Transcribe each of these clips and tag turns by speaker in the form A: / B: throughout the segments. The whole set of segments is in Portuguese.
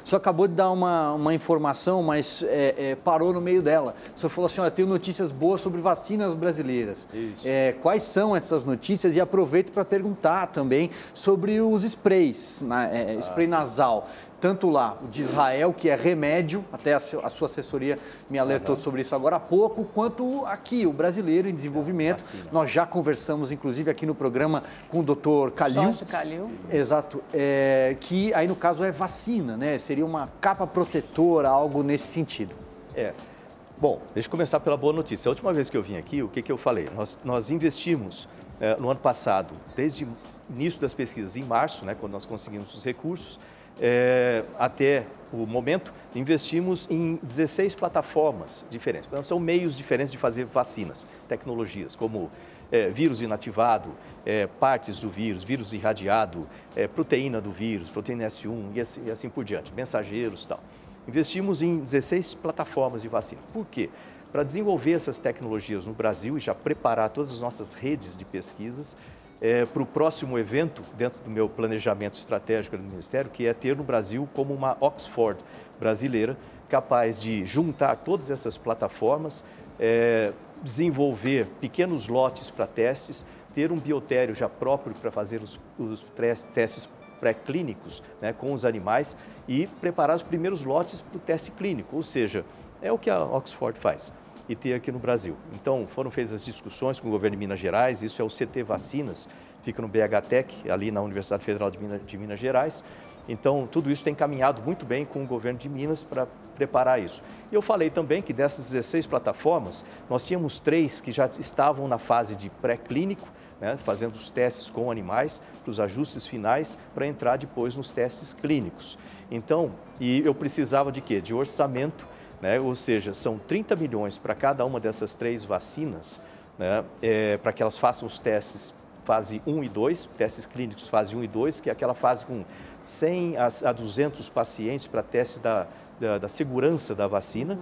A: O senhor acabou de dar uma informação, mas parou no meio dela. O senhor falou assim, olha, tenho notícias boas sobre vacinas brasileiras. Quais são essas notícias? E aproveito para perguntar também sobre os sprays, spray nasal. Tanto lá, o de Israel, que é remédio, até a sua assessoria me alertou sobre isso agora há pouco, quanto aqui, o brasileiro em desenvolvimento. Nós já conversamos, inclusive, aqui no programa com o Dr. Calil.
B: Jorge Calil.
A: Exato. Que aí, no caso, é vacina, né? Seria uma capa protetora, algo nesse sentido.
C: Bom, deixa eu começar pela boa notícia. A última vez que eu vim aqui, o que eu falei? Nós investimos no ano passado, desde o início das pesquisas, em março, né, quando nós conseguimos os recursos, até o momento, investimos em 16 plataformas diferentes. Então, são meios diferentes de fazer vacinas, tecnologias, como vírus inativado, partes do vírus irradiado, proteína do vírus, proteína S1 e assim por diante, mensageiros e tal. Investimos em 16 plataformas de vacina. Por quê? Para desenvolver essas tecnologias no Brasil e já preparar todas as nossas redes de pesquisas para o próximo evento, dentro do meu planejamento estratégico do Ministério, que é ter no Brasil como uma Oxford brasileira, capaz de juntar todas essas plataformas, desenvolver pequenos lotes para testes, ter um biotério já próprio para fazer os testes pré-clínicos, né, com os animais e preparar os primeiros lotes para o teste clínico, ou seja, é o que a Oxford faz e ter aqui no Brasil. Então, foram feitas as discussões com o governo de Minas Gerais, isso é o CT Vacinas, fica no BHTEC, ali na Universidade Federal de Minas Gerais. Então, tudo isso tem caminhado muito bem com o governo de Minas para preparar isso. E eu falei também que dessas 16 plataformas, nós tínhamos 3 que já estavam na fase de pré-clínico, né, fazendo os testes com animais, para os ajustes finais, para entrar depois nos testes clínicos. Então, e eu precisava de quê? De orçamento, né, ou seja, são 30 milhões para cada uma dessas 3 vacinas, né, para que elas façam os testes fase 1 e 2, testes clínicos fase 1 e 2, que é aquela fase com 100 a 200 pacientes para teste da segurança da vacina,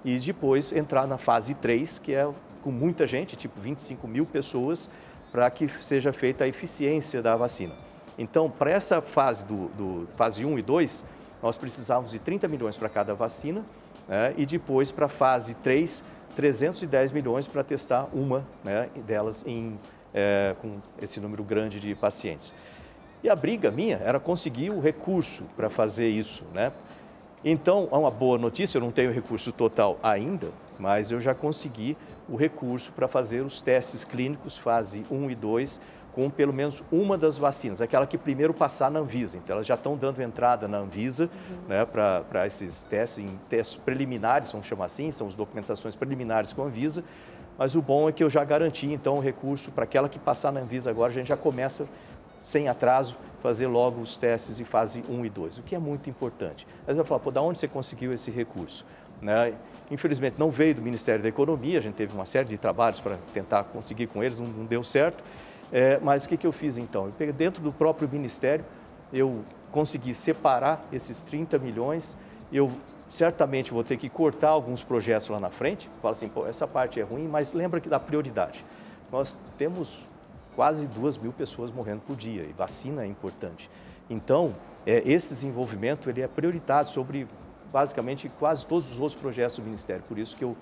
C: e depois entrar na fase 3, que é com muita gente, tipo 25 mil pessoas, para que seja feita a eficiência da vacina. Então, para essa fase fase 1 e 2, nós precisávamos de 30 milhões para cada vacina, né, e depois para a fase 3, 310 milhões para testar uma, né, delas com esse número grande de pacientes. E a briga minha era conseguir o recurso para fazer isso, né? Então, é uma boa notícia, eu não tenho recurso total ainda, mas eu já consegui o recurso para fazer os testes clínicos fase 1 e 2 com pelo menos uma das vacinas, aquela que primeiro passar na Anvisa. Então, elas já estão dando entrada na Anvisa, né, para esses testes, em testes preliminares, vamos chamar assim, são as documentações preliminares com a Anvisa, mas o bom é que eu já garanti, então, o recurso para aquela que passar na Anvisa agora, a gente já começa, sem atraso, fazer logo os testes em fase 1 e 2, o que é muito importante. Aí você vai falar, pô, da onde você conseguiu esse recurso? Né? Infelizmente, não veio do Ministério da Economia, a gente teve uma série de trabalhos para tentar conseguir com eles, não deu certo. Mas o que eu fiz então? Eu peguei dentro do próprio Ministério, eu consegui separar esses 30 milhões, eu certamente vou ter que cortar alguns projetos lá na frente, fala assim, pô, essa parte é ruim, mas lembra que dá prioridade. Nós temos quase 2.000 pessoas morrendo por dia e vacina é importante. Então, esse desenvolvimento ele é prioritário sobre basicamente quase todos os outros projetos do Ministério, por isso que eu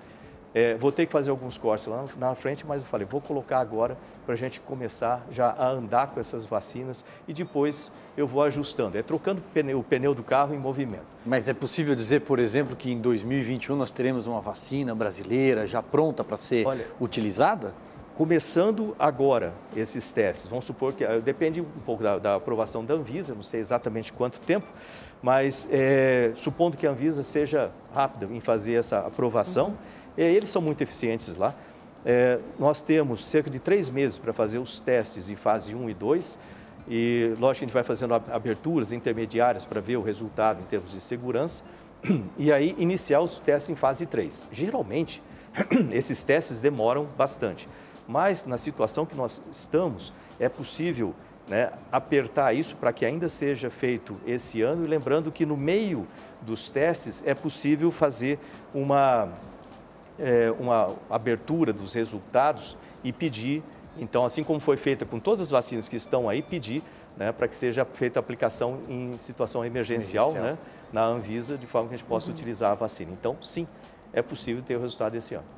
C: vou ter que fazer alguns cortes lá na frente, mas eu falei, vou colocar agora para a gente começar já a andar com essas vacinas e depois eu vou ajustando, trocando o pneu do carro em movimento.
A: Mas é possível dizer, por exemplo, que em 2021 nós teremos uma vacina brasileira já pronta para ser utilizada?
C: Começando agora esses testes, vamos supor que depende um pouco da aprovação da Anvisa, não sei exatamente quanto tempo, mas supondo que a Anvisa seja rápida em fazer essa aprovação, eles são muito eficientes lá. Nós temos cerca de 3 meses para fazer os testes em fase 1 e 2 e, lógico, que a gente vai fazendo aberturas intermediárias para ver o resultado em termos de segurança e aí iniciar os testes em fase 3. Geralmente, esses testes demoram bastante, mas na situação que nós estamos, é possível, né, apertar isso para que ainda seja feito esse ano e lembrando que no meio dos testes é possível fazer uma abertura dos resultados e pedir, então, assim como foi feita com todas as vacinas que estão aí, pedir né, para que seja feita a aplicação em situação emergencial, né, na Anvisa, de forma que a gente possa utilizar a vacina. Então, sim, é possível ter o resultado esse ano.